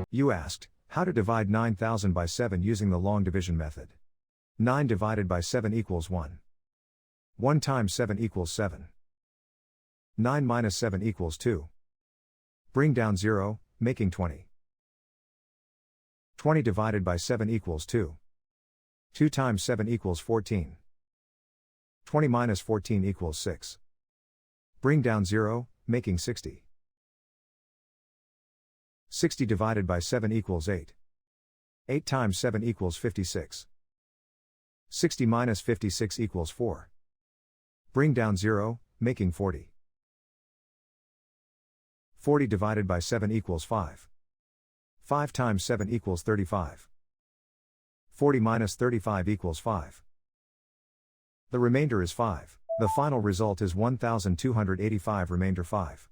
You asked, how to divide 9,000 by 7 using the long division method. 9 divided by 7 equals 1. 1 times 7 equals 7. 9 minus 7 equals 2. Bring down 0, making 20. 20 divided by 7 equals 2. 2 times 7 equals 14. 20 minus 14 equals 6. Bring down 0, making 60. 60 divided by 7 equals 8. 8 times 7 equals 56. 60 minus 56 equals 4. Bring down 0, making 40. 40 divided by 7 equals 5. 5 times 7 equals 35. 40 minus 35 equals 5. The remainder is 5. The final result is 1285, remainder 5.